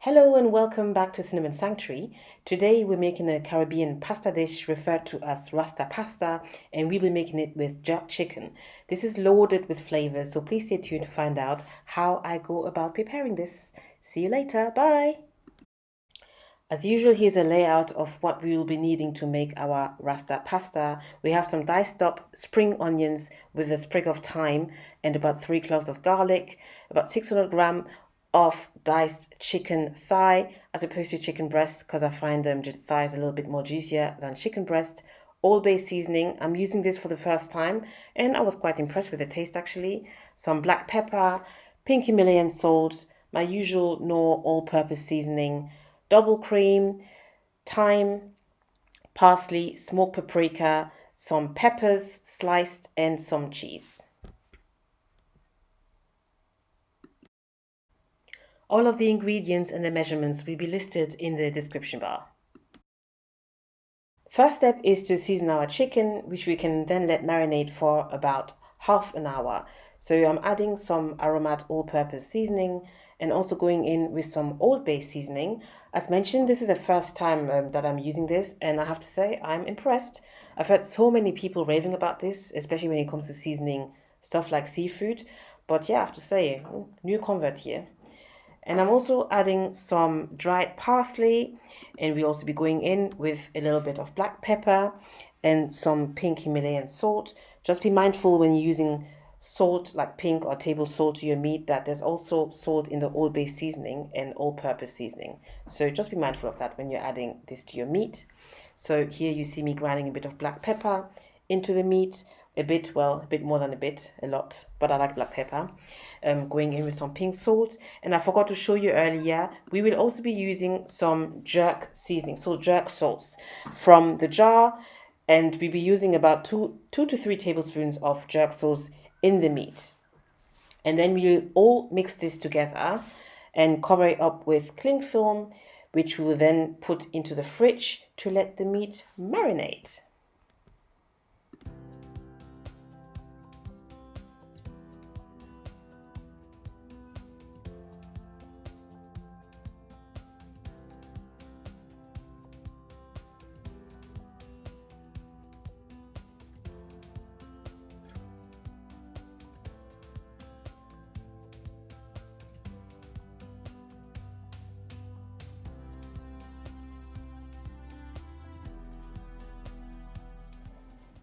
Hello and welcome back to Cinnamon Sanctuary. Today we're making a Caribbean pasta dish referred to as rasta pasta, and we'll be making it with jerk chicken. This is loaded with flavors, so please stay tuned to find out how I go about preparing this. See you later. Bye. As usual, here's a layout of what we will be needing to make our rasta pasta. We have some diced up spring onions with a sprig of thyme and about 3 cloves of garlic, about 600 grams of diced chicken thigh as opposed to chicken breast because I find thighs a little bit more juicier than chicken breast. All base seasoning. I'm using this for the first time and I was quite impressed with the taste actually. Some black pepper, pink Himalayan salt, my usual Knorr all-purpose seasoning, double cream, thyme, parsley, smoked paprika, some peppers sliced, and some cheese. All of the ingredients and the measurements will be listed in the description bar. First step is to season our chicken, which we can then let marinate for about half an hour. So I'm adding some Aromat all-purpose seasoning and also going in with some Old Bay seasoning. As mentioned, this is the first time that I'm using this, and I have to say I'm impressed. I've heard so many people raving about this, especially when it comes to seasoning stuff like seafood. But yeah, I have to say, new convert here. And I'm also adding some dried parsley, and we'll also be going in with a little bit of black pepper and some pink Himalayan salt. Just be mindful when you're using salt like pink or table salt to your meat that there's also salt in the Old Bay seasoning and all-purpose seasoning. So just be mindful of that when you're adding this to your meat. So here you see me grinding a bit of black pepper into the meat. A bit more than a lot, but I like black pepper. Going in with some pink salt. And I forgot to show you earlier, we will also be using some jerk seasoning, so jerk sauce from the jar. And we'll be using about two to 3 tablespoons of jerk sauce in the meat. And then we'll all mix this together and cover it up with cling film, which we will then put into the fridge to let the meat marinate.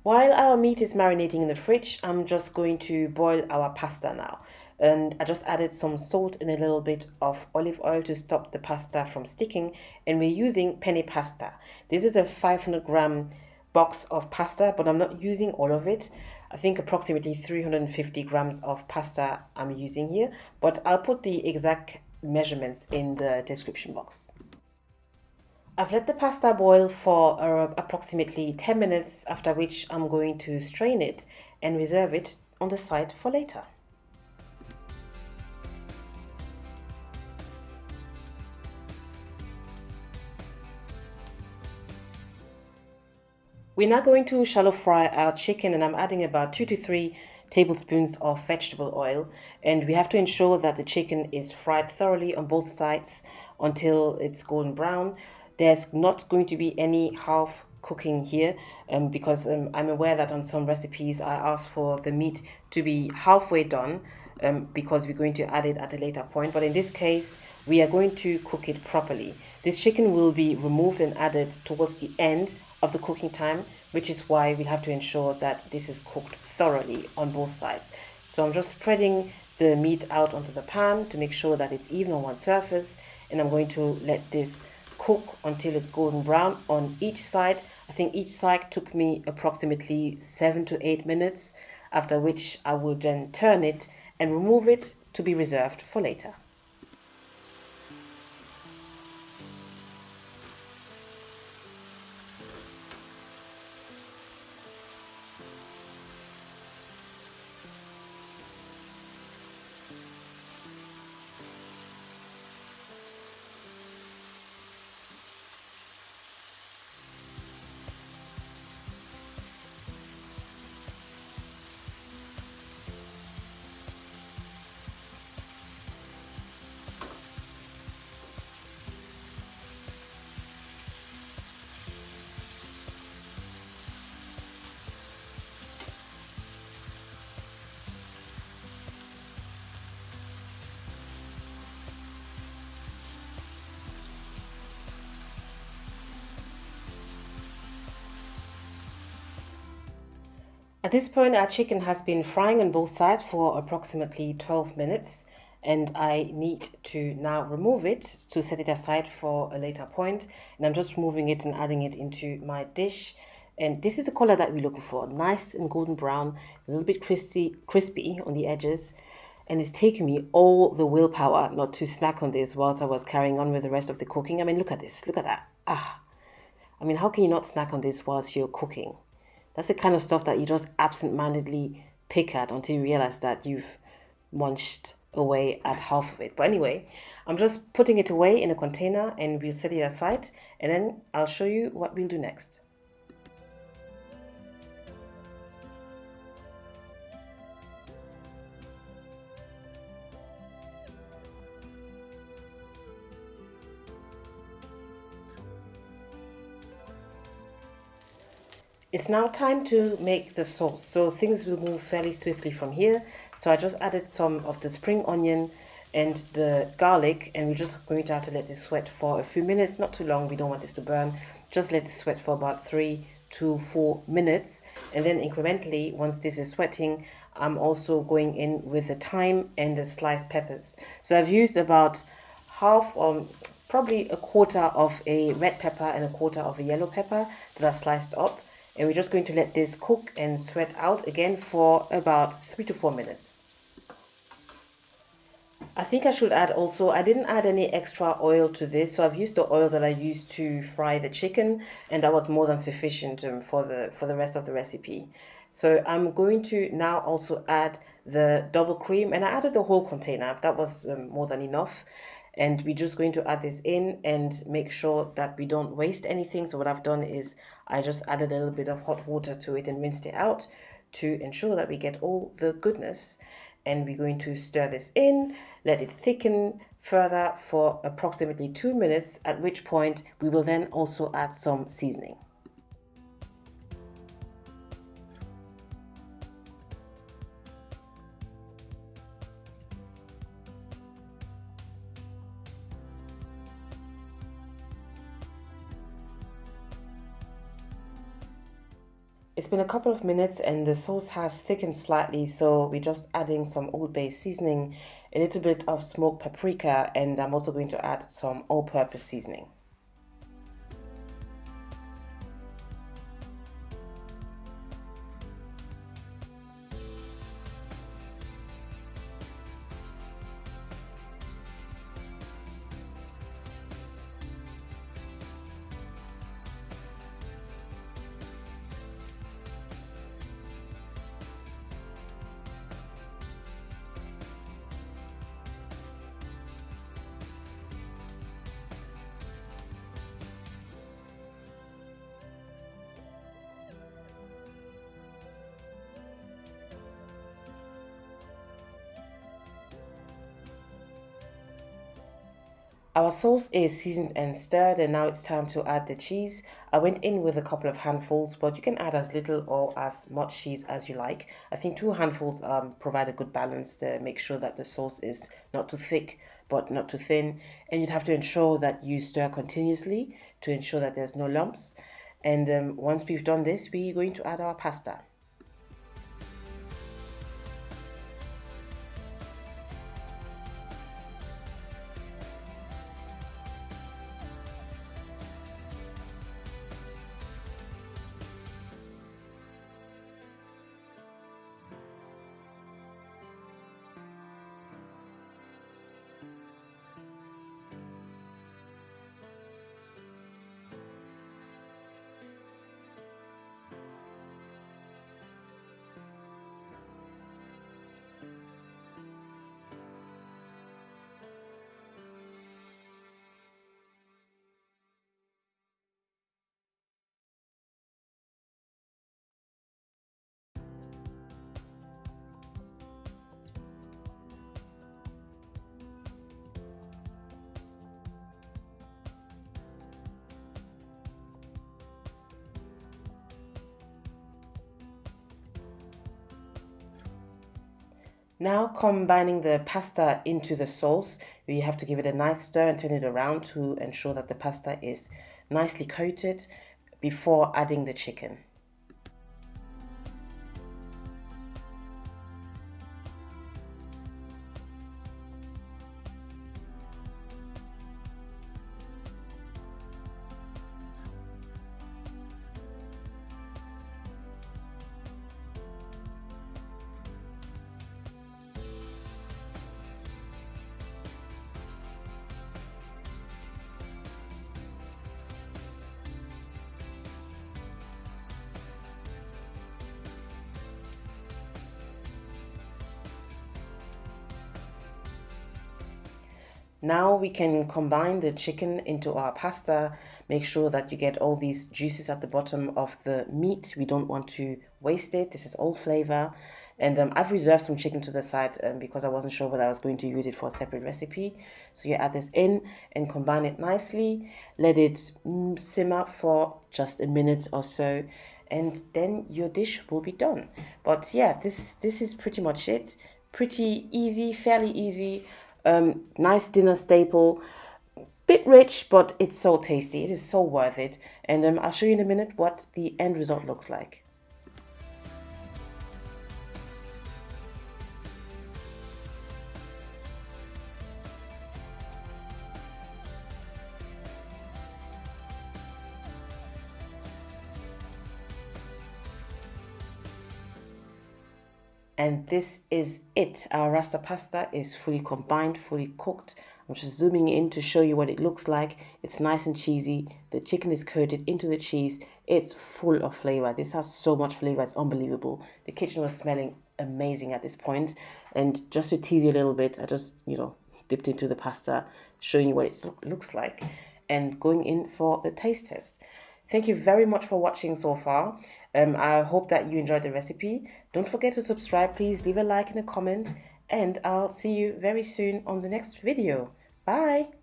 While our meat is marinating in the fridge, I'm just going to boil our pasta now. And I just added some salt and a little bit of olive oil to stop the pasta from sticking. And we're using penne pasta. This is a 500-gram box of pasta, but I'm not using all of it. I think approximately 350 grams of pasta I'm using here, but I'll put the exact measurements in the description box. I've let the pasta boil for approximately 10 minutes, after which I'm going to strain it and reserve it on the side for later. We're now going to shallow fry our chicken, and I'm adding about 2 to 3 tablespoons of vegetable oil, and we have to ensure that the chicken is fried thoroughly on both sides until it's golden brown. There's not going to be any half cooking here because I'm aware that on some recipes I ask for the meat to be halfway done because we're going to add it at a later point. But in this case, we are going to cook it properly. This chicken will be removed and added towards the end of the cooking time, which is why we have to ensure that this is cooked thoroughly on both sides. So I'm just spreading the meat out onto the pan to make sure that it's even on one surface, and I'm going to let this cook until it's golden brown on each side. I think each side took me approximately 7 to 8 minutes, after which I will then turn it and remove it to be reserved for later. At this point, our chicken has been frying on both sides for approximately 12 minutes, and I need to now remove it to set it aside for a later point. And I'm just removing it and adding it into my dish. And this is the color that we're looking for, nice and golden brown, a little bit crispy on the edges. And it's taken me all the willpower not to snack on this whilst I was carrying on with the rest of the cooking. I mean, look at this, look at that. Ah, I mean, how can you not snack on this whilst you're cooking? That's the kind of stuff that you just absent-mindedly pick at until you realize that you've munched away at half of it. But anyway, I'm just putting it away in a container and we'll set it aside, and then I'll show you what we'll do next. It's now time to make the sauce, so things will move fairly swiftly from here. So I just added some of the spring onion and the garlic, and we're just going to have to let this sweat for a few minutes, not too long, we don't want this to burn. Just let this sweat for about 3 to 4 minutes, and then incrementally, once this is sweating, I'm also going in with the thyme and the sliced peppers. So I've used about half or probably a quarter of a red pepper and a quarter of a yellow pepper that are sliced up, and we're just going to let this cook and sweat out again for about 3 to 4 minutes. I think I should add also, I didn't add any extra oil to this, so I've used the oil that I used to fry the chicken, and that was more than sufficient for the rest of the recipe. So I'm going to now also add the double cream, and I added the whole container. That was more than enough. And we're just going to add this in and make sure that we don't waste anything. So what I've done is I just added a little bit of hot water to it and rinsed it out to ensure that we get all the goodness. And we're going to stir this in, let it thicken further for approximately 2 minutes, at which point we will then also add some seasoning. It's been a couple of minutes and the sauce has thickened slightly, so we're just adding some Old Bay seasoning, a little bit of smoked paprika, and I'm also going to add some all-purpose seasoning. Our sauce is seasoned and stirred, and now it's time to add the cheese. I went in with a couple of handfuls, but you can add as little or as much cheese as you like. I think 2 handfuls provide a good balance to make sure that the sauce is not too thick but not too thin. And you'd have to ensure that you stir continuously to ensure that there's no lumps. And once we've done this, we're going to add our pasta. Now combining the pasta into the sauce, you have to give it a nice stir and turn it around to ensure that the pasta is nicely coated before adding the chicken. Now we can combine the chicken into our pasta. Make sure that you get all these juices at the bottom of the meat. We don't want to waste it. This is all flavor. And I've reserved some chicken to the side because I wasn't sure whether I was going to use it for a separate recipe. So you add this in and combine it nicely. Let it simmer for just a minute or so. And then your dish will be done. But yeah, this is pretty much it. Pretty easy, fairly easy. Nice dinner staple. Bit rich, but it's so tasty. It is so worth it. And I'll show you in a minute what the end result looks like. And this is it. Our rasta pasta is fully combined, fully cooked. I'm just zooming in to show you what it looks like. It's nice and cheesy. The chicken is coated into the cheese. It's full of flavor. This has so much flavor. It's unbelievable. The kitchen was smelling amazing at this point. And just to tease you a little bit, I just, dipped into the pasta, showing you what it looks like and going in for the taste test. Thank you very much for watching so far. I hope that you enjoyed the recipe. Don't forget to subscribe, please leave a like and a comment, and I'll see you very soon on the next video. Bye!